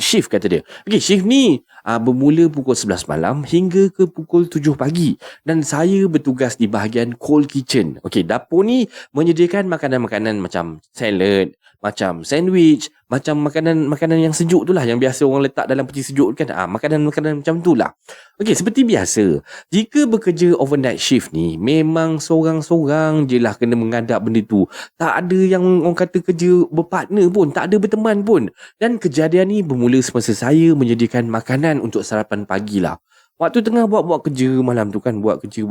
shift kata dia. Okey, shift ni bermula pukul 11 malam hingga ke pukul 7 pagi dan saya bertugas di bahagian cold kitchen. Okey, dapur ni menyediakan makanan-makanan macam salad, macam sandwich, macam makanan yang sejuk tu lah, yang biasa orang letak dalam peti sejuk kan. Makanan-makanan macam tu lah. Okey, seperti biasa, jika bekerja overnight shift ni memang seorang-seorang je lah kena menghadap benda tu. Tak ada yang orang kata kerja berpartner pun, tak ada berteman pun. Dan kejadian ni bermula semasa saya menyediakan makanan untuk sarapan pagi lah. Waktu tengah buat kerja malam tu kan, buat kerja.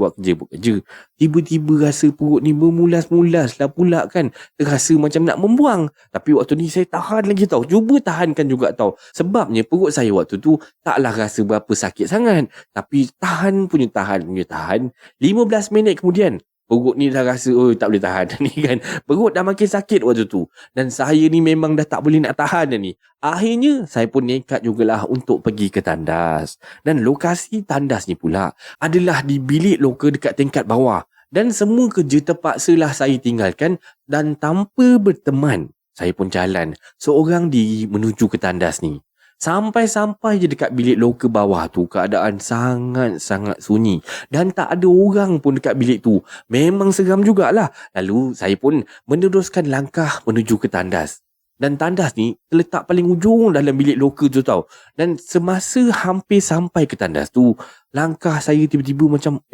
Tiba-tiba rasa perut ni bermulas-mulas lah pula kan. Terasa macam nak membuang. Tapi waktu ni saya tahan lagi tau. Cuba tahankan juga tau. Sebabnya perut saya waktu tu taklah rasa berapa sakit sangat. Tapi tahan. 15 minit kemudian, perut ni dah rasa tak boleh tahan ni kan. Perut dah makin sakit waktu tu. Dan saya ni memang dah tak boleh nak tahan dah ni. Akhirnya saya pun nekat jugalah untuk pergi ke tandas. Dan lokasi tandas ni pula adalah di bilik loker dekat tingkat bawah. Dan semua kerja terpaksalah saya tinggalkan dan tanpa berteman, saya pun jalan seorang diri menuju ke tandas ni. Sampai-sampai je dekat bilik loker bawah tu, keadaan sangat-sangat sunyi. Dan tak ada orang pun dekat bilik tu. Memang seram jugalah. Lalu saya pun meneruskan langkah menuju ke tandas. Dan tandas ni terletak paling ujung dalam bilik loker tu tau. Dan semasa hampir sampai ke tandas tu, langkah saya tiba-tiba macam,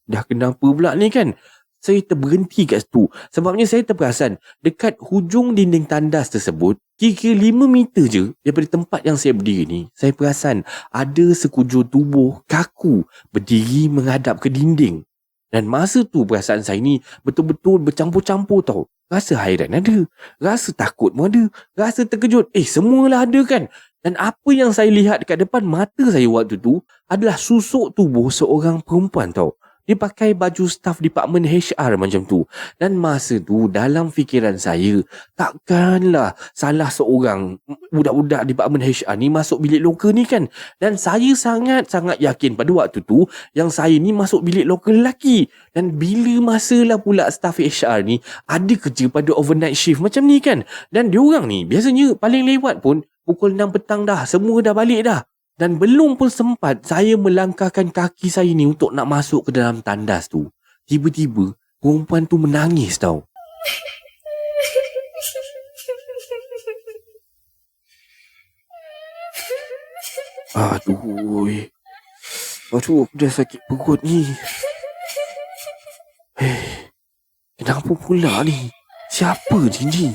dah kenapa pula ni kan? Saya terberhenti kat situ. Sebabnya saya terperasan dekat hujung dinding tandas tersebut, kira-kira 5 meter je daripada tempat yang saya berdiri ni, saya perasan ada sekujur tubuh kaku berdiri menghadap ke dinding. Dan masa tu perasaan saya ni betul-betul bercampur-campur tau. Rasa hairan ada, rasa takut pun ada, rasa terkejut. Semualah ada kan. Dan apa yang saya lihat dekat depan mata saya waktu tu adalah susuk tubuh seorang perempuan tau. Dia pakai baju staff department HR macam tu. Dan masa tu dalam fikiran saya, takkanlah salah seorang budak-budak department HR ni masuk bilik loker ni kan. Dan saya sangat-sangat yakin pada waktu tu yang saya ni masuk bilik loker lelaki. Dan bila masalah pula staff HR ni ada kerja pada overnight shift macam ni kan. Dan diorang ni biasanya paling lewat pun pukul 6 petang dah. Semua dah balik dah. Dan belum pun sempat saya melangkahkan kaki saya ni untuk nak masuk ke dalam tandas tu. Tiba-tiba perempuan tu menangis tau. Aduh, aku dah sakit perut ni. Kenapa pula ni? Siapa dia ni?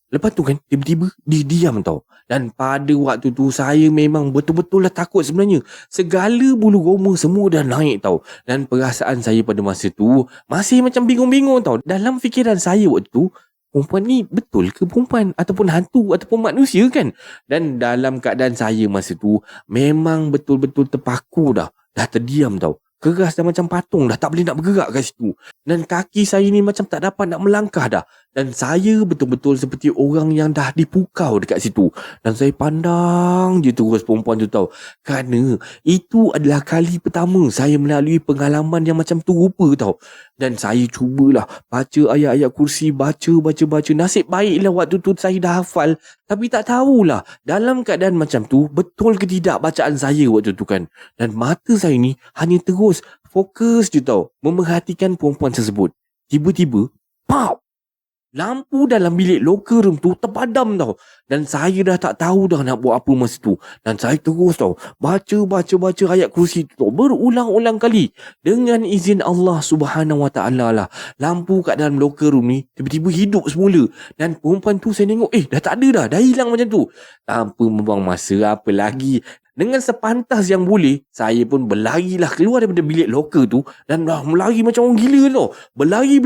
Lepas tu kan, tiba-tiba dia diam tau. Dan pada waktu tu, saya memang betul-betul lah takut sebenarnya. Segala bulu roma semua dah naik tau. Dan perasaan saya pada masa tu, masih macam bingung-bingung tau. Dalam fikiran saya waktu tu, perempuan ni betul ke perempuan? Ataupun hantu, ataupun manusia kan? Dan dalam keadaan saya masa tu, memang betul-betul terpaku dah. Dah terdiam tau. Keras dah macam patung dah, tak boleh nak bergerak kat situ. Dan kaki saya ni macam tak dapat nak melangkah dah. Dan saya betul-betul seperti orang yang dah dipukau dekat situ. Dan saya pandang je terus perempuan tu tau. Kerana itu adalah kali pertama saya melalui pengalaman yang macam tu rupa tau. Dan saya cubalah baca ayat-ayat kursi, baca. Nasib baiklah waktu tu saya dah hafal. Tapi tak tahulah dalam keadaan macam tu betul ke tidak bacaan saya waktu tu kan. Dan mata saya ni hanya terus fokus je tau memerhatikan perempuan tersebut. Tiba-tiba, pop! Lampu dalam bilik locker room tu terpadam tau. Dan saya dah tak tahu dah nak buat apa masa tu. Dan saya terus tau baca ayat kursi tu tau, berulang-ulang kali. Dengan izin Allah Subhanahu Wa Taala lah, lampu kat dalam locker room ni tiba-tiba hidup semula. Dan perempuan tu saya tengok dah tak ada dah hilang macam tu. Tanpa membuang masa apa lagi, dengan sepantas yang boleh, saya pun berlarilah keluar daripada bilik loker tu. Dan dah melari macam orang gila tau. Berlari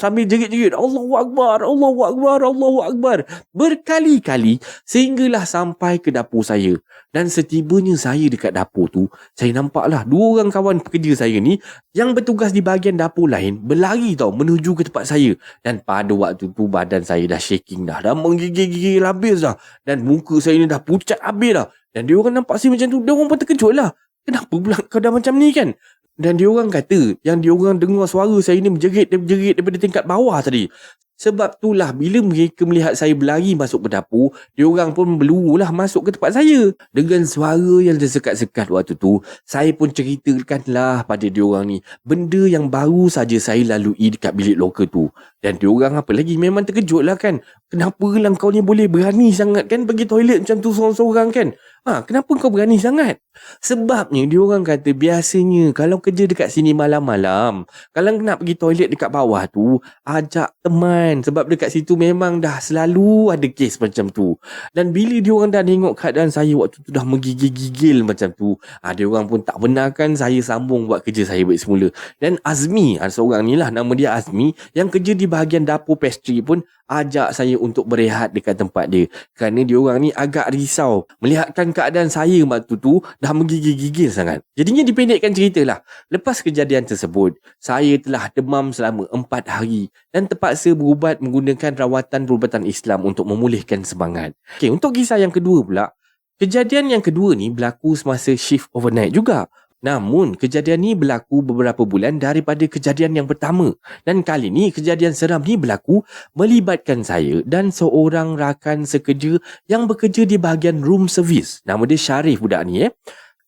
sambil jerit-jerit, Allahu Akbar, Allahu Akbar, Allahu Akbar. Berkali-kali sehinggalah sampai ke dapur saya. Dan setibanya saya dekat dapur tu, saya nampaklah dua orang kawan pekerja saya ni yang bertugas di bahagian dapur lain berlari tau menuju ke tempat saya. Dan pada waktu tu badan saya dah shaking dah menggigil-gigil habis dah. Dan muka saya ni dah pucat habis dah. Dan dia orang nampak saya macam tu, dia orang pun terkejut lah. Kenapa pula kau dah macam ni kan? Dan dia orang kata yang dia orang dengar suara saya ni menjerit daripada tingkat bawah tadi. Sebab itulah bila mereka melihat saya berlari masuk ke dapur, dia orang pun belurulah masuk ke tempat saya. Dengan suara yang tersekat-sekat waktu tu, saya pun ceritakanlah pada dia orang ni benda yang baru saja saya lalui dekat bilik loker tu. Dan dia orang apa lagi memang terkejut lah kan. Kenapa lah kau ni boleh berani sangat kan pergi toilet macam tu seorang-seorang kan? Kenapa kau berani sangat? Sebabnya dia orang kata biasanya kalau kerja dekat sini malam-malam, kalau nak pergi toilet dekat bawah tu, ajak teman. Sebab dekat situ memang dah selalu ada kes macam tu. Dan bila dia orang dah tengok keadaan saya waktu tu dah menggigil-gigil macam tu, dia orang pun tak benarkan saya sambung buat kerja saya balik semula. Dan Azmi, seorang ni lah, nama dia Azmi, yang kerja di bahagian dapur pastry pun ajak saya untuk berehat dekat tempat dia. Kerana dia orang ni agak risau melihatkan keadaan saya waktu tu dah menggigil-gigil sangat. Jadinya dipendekkan cerita lah. Lepas kejadian tersebut, saya telah demam selama 4 hari dan terpaksa berubat menggunakan rawatan perubatan Islam untuk memulihkan semangat. Okey, untuk kisah yang kedua pula, kejadian yang kedua ni berlaku semasa shift overnight juga. Namun, kejadian ni berlaku beberapa bulan daripada kejadian yang pertama. Dan kali ni, kejadian seram ni berlaku melibatkan saya dan seorang rakan sekerja yang bekerja di bahagian room service. Nama dia Syarif budak ni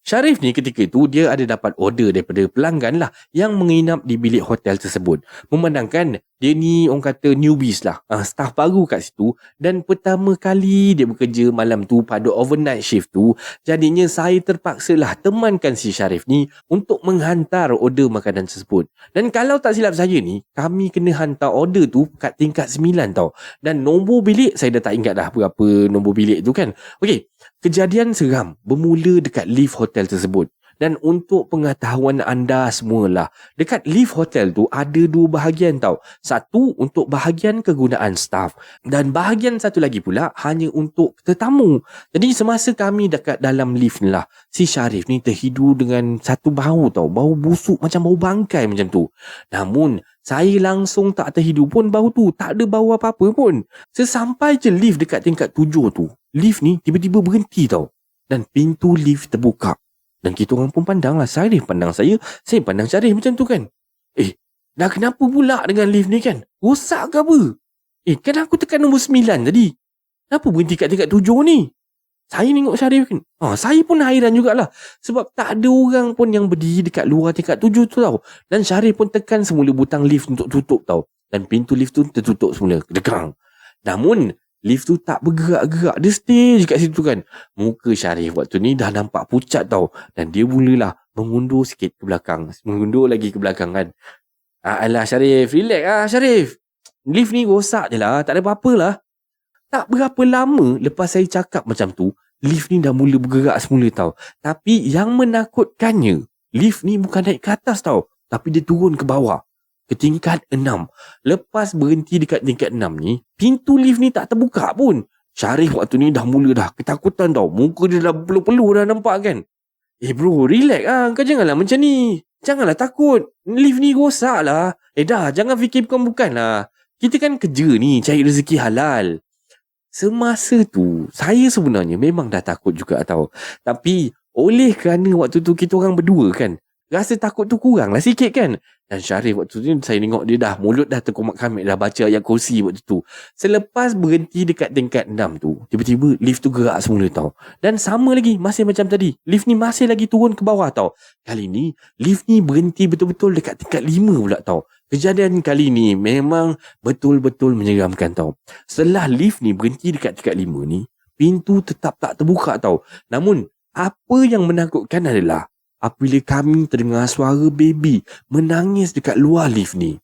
Syarif ni ketika tu dia ada dapat order daripada pelanggan lah yang menginap di bilik hotel tersebut. Memandangkan dia ni orang kata newbies lah, staff baru kat situ dan pertama kali dia bekerja malam tu pada overnight shift tu. Jadinya saya terpaksa lah temankan si Syarif ni untuk menghantar order makanan tersebut. Dan kalau tak silap saya ni, kami kena hantar order tu kat tingkat 9 tau. Dan nombor bilik saya dah tak ingat dah berapa nombor bilik tu kan. Okey, kejadian seram bermula dekat lift hotel tersebut. Dan untuk pengetahuan anda semualah, dekat lift hotel tu ada 2 bahagian tau. Satu untuk bahagian kegunaan staff dan bahagian satu lagi pula hanya untuk tetamu. Jadi semasa kami dekat dalam lift ni lah, si Sharif ni terhidur dengan satu bau tau. Bau busuk macam bau bangkai macam tu. Namun saya langsung tak terhidur pun bau tu. Tak ada bau apa-apa pun. Sesampai je lift dekat tingkat 7 tu, lift ni tiba-tiba berhenti tau. Dan pintu lift terbuka. Dan kita orang pun pandang lah. Syarif pandang saya pandang Syarif macam tu kan. Dah kenapa pula dengan lift ni kan? Rosak ke apa? Kan aku tekan nombor 9 tadi. Kenapa berhenti kat tingkat 7 ni? Saya tengok Syarif kan. Saya pun hairan jugalah. Sebab tak ada orang pun yang berdiri dekat luar tingkat 7 tu tau. Dan Syarif pun tekan semula butang lift untuk tutup tau. Dan pintu lift tu tertutup semula. Kedekrang. Namun lift tu tak bergerak-gerak. Dia stay je kat situ kan. Muka Syarif waktu ni dah nampak pucat tau. Dan dia mulalah mengundur sikit ke belakang. Mengundur lagi ke belakang kan. Alah Syarif, relax lah Syarif. Lift ni rosak je lah. Tak ada apa-apa lah. Tak berapa lama lepas saya cakap macam tu, lift ni dah mula bergerak semula tau. Tapi yang menakutkannya, lift ni bukan naik ke atas tau. Tapi dia turun ke bawah. Ke tingkat 6. Lepas berhenti dekat tingkat 6 ni, pintu lift ni tak terbuka pun. Syarif waktu ni dah mula dah ketakutan tau. Muka dia dah peluh-peluh dah nampak kan. Bro, relax lah. Kau janganlah macam ni. Janganlah takut. Lift ni rosak lah. Dah, jangan fikir bukan-bukan lah. Kita kan kerja ni, cari rezeki halal. Semasa tu, saya sebenarnya memang dah takut juga tau. Tapi, oleh kerana waktu tu kita orang berdua kan, rasa takut tu kurang lah sikit kan. Dan Syarif waktu tu saya tengok dia dah mulut dah terkomak-kamik dah baca ayat kursi waktu tu. Selepas berhenti dekat tingkat 6 tu, tiba-tiba lift tu gerak semula tau. Dan sama lagi, masih macam tadi. Lift ni masih lagi turun ke bawah tau. Kali ni, lift ni berhenti betul-betul dekat tingkat 5 pula tau. Kejadian kali ni memang betul-betul menyeramkan tau. Setelah lift ni berhenti dekat tingkat 5 ni, pintu tetap tak terbuka tau. Namun, apa yang menakutkan adalah apabila kami terdengar suara baby menangis dekat luar lift ni.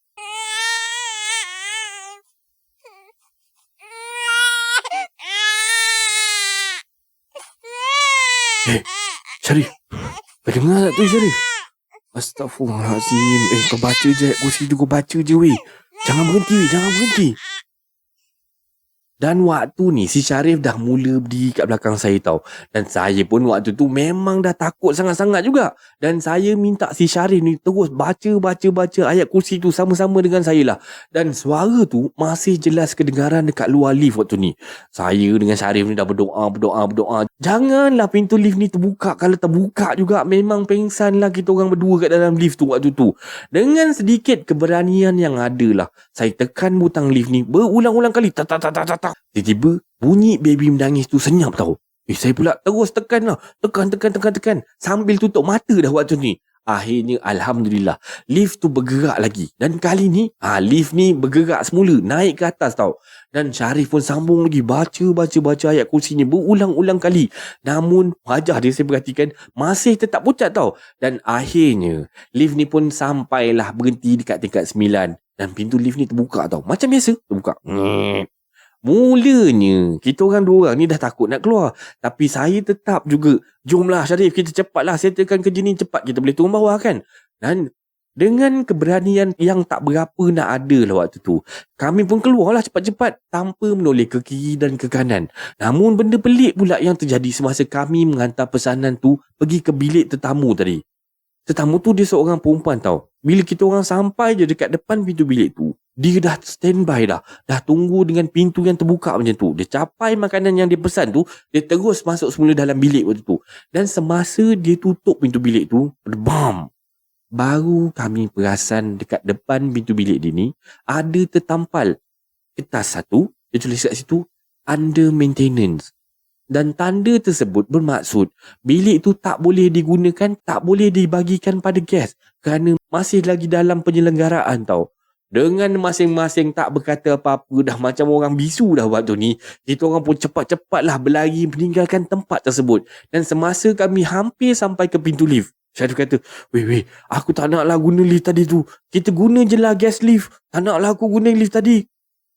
Syarif, kau dengar tak tu Syarif? Astaghfirullahaladzim. Kau baca je ayat kursi tu, kau baca je weh. Jangan berhenti. Dan waktu ni si Syarif dah mula berdiri kat belakang saya tau. Dan saya pun waktu tu memang dah takut sangat-sangat juga. Dan saya minta si Syarif ni terus baca ayat kursi tu sama-sama dengan saya lah. Dan suara tu masih jelas kedengaran dekat luar lift waktu ni. Saya dengan Syarif ni dah berdoa. Janganlah pintu lift ni terbuka. Kalau terbuka juga memang pengsan lah kita orang berdua kat dalam lift tu waktu tu. Dengan sedikit keberanian yang ada lah, saya tekan butang lift ni berulang-ulang kali. Tak. Tiba-tiba bunyi baby menangis tu senyap tau. Saya pula terus tekan lah. Tekan. Sambil tutup mata dah waktu ni. Akhirnya Alhamdulillah lift tu bergerak lagi. Dan kali ni lift ni bergerak semula, naik ke atas tau. Dan Syarif pun sambung lagi baca ayat kursi ni berulang-ulang kali. Namun wajah dia saya perhatikan masih tetap pucat tau. Dan akhirnya lift ni pun sampailah berhenti dekat tingkat 9. Dan pintu lift ni terbuka tau. Macam biasa terbuka. Mulanya kita orang dua orang ni dah takut nak keluar. Tapi saya tetap juga, jomlah Syarif, kita cepatlah settlekan kerja ni, cepat kita boleh turun bawah kan. Dan dengan keberanian yang tak berapa nak ada lah waktu tu, kami pun keluarlah cepat-cepat tanpa menoleh ke kiri dan ke kanan. Namun benda pelik pula yang terjadi semasa kami menghantar pesanan tu pergi ke bilik tetamu tadi. Tetamu tu dia seorang perempuan tau. Bila kita orang sampai je dekat depan pintu bilik tu, dia dah standby dah. Dah tunggu dengan pintu yang terbuka macam tu. Dia capai makanan yang dia pesan tu, dia terus masuk semula dalam bilik waktu tu. Dan semasa dia tutup pintu bilik tu, bam! Baru kami perasan dekat depan pintu bilik dia ni, ada tertampal kertas satu, dia tulis kat situ, under maintenance. Dan tanda tersebut bermaksud bilik tu tak boleh digunakan, tak boleh dibagikan pada guest kerana masih lagi dalam penyelenggaraan tau. Dengan masing-masing tak berkata apa-apa, dah macam orang bisu dah waktu ni, kita orang pun cepat-cepatlah berlari meninggalkan tempat tersebut. Dan semasa kami hampir sampai ke pintu lift, Syarif kata, weh, aku tak naklah guna lift tadi tu. Kita guna je lah gas lift. Tak naklah aku guna lift tadi.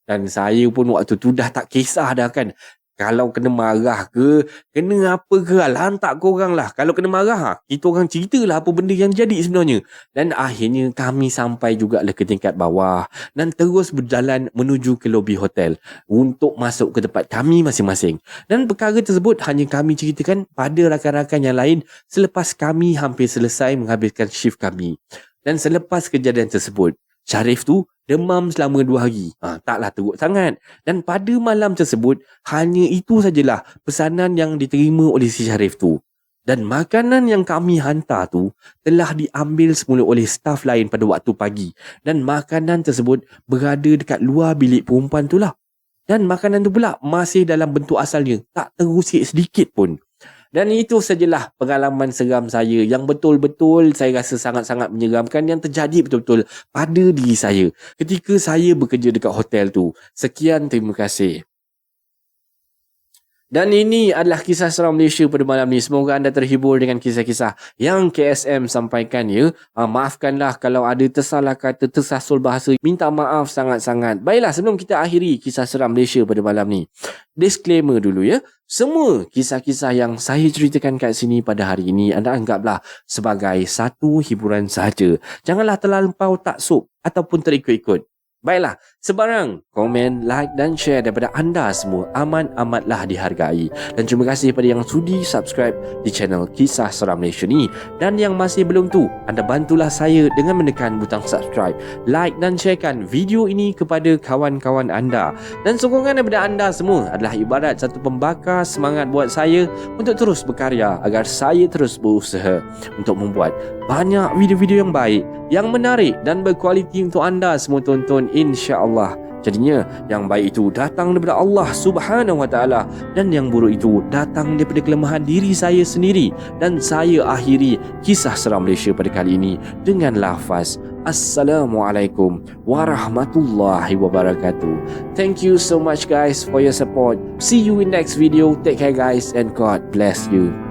Dan saya pun waktu tu dah tak kisah dah kan. Kalau kena marah ke, kena apa ke, lantak korang lah. Kalau kena marah, kita orang ceritalah apa benda yang jadi sebenarnya. Dan akhirnya kami sampai jugalah ke tingkat bawah dan terus berjalan menuju ke lobi hotel untuk masuk ke tempat kami masing-masing. Dan perkara tersebut hanya kami ceritakan pada rakan-rakan yang lain selepas kami hampir selesai menghabiskan shift kami. Dan selepas kejadian tersebut, Syarif tu demam selama 2 hari. Taklah teruk sangat. Dan pada malam tersebut, hanya itu sajalah pesanan yang diterima oleh si Syarif tu. Dan makanan yang kami hantar tu telah diambil semula oleh staf lain pada waktu pagi. Dan makanan tersebut berada dekat luar bilik perempuan tu lah. Dan makanan tu pula masih dalam bentuk asalnya. Tak terusik sedikit pun. Dan itu sajalah pengalaman seram saya yang betul-betul saya rasa sangat-sangat menyeramkan yang terjadi betul-betul pada diri saya ketika saya bekerja dekat hotel tu. Sekian, terima kasih. Dan ini adalah kisah seram Malaysia pada malam ni. Semoga anda terhibur dengan kisah-kisah yang KSM sampaikan ya. Maafkanlah kalau ada tersalah kata, tersasul bahasa. Minta maaf sangat-sangat. Baiklah, sebelum kita akhiri kisah seram Malaysia pada malam ni, disclaimer dulu ya. Semua kisah-kisah yang saya ceritakan kat sini pada hari ini anda anggaplah sebagai satu hiburan sahaja. Janganlah terlampau taksub ataupun terikut-ikut. Baiklah, sebarang komen, like dan share daripada anda semua amat-amatlah dihargai. Dan terima kasih kepada yang sudi subscribe di channel Kisah Seram Malaysia ni. Dan yang masih belum tu, anda bantulah saya dengan menekan butang subscribe, like dan sharekan video ini kepada kawan-kawan anda. Dan sokongan daripada anda semua adalah ibarat satu pembakar semangat buat saya untuk terus berkarya agar saya terus berusaha untuk membuat banyak video-video yang baik, yang menarik dan berkualiti untuk anda semua tonton, insya-Allah. Jadinya yang baik itu datang daripada Allah Subhanahu Wa Taala dan yang buruk itu datang daripada kelemahan diri saya sendiri. Dan saya akhiri kisah seram Malaysia pada kali ini dengan lafaz Assalamualaikum warahmatullahi wabarakatuh. Thank you so much guys for your support. See you in next video. Take care guys and God bless you.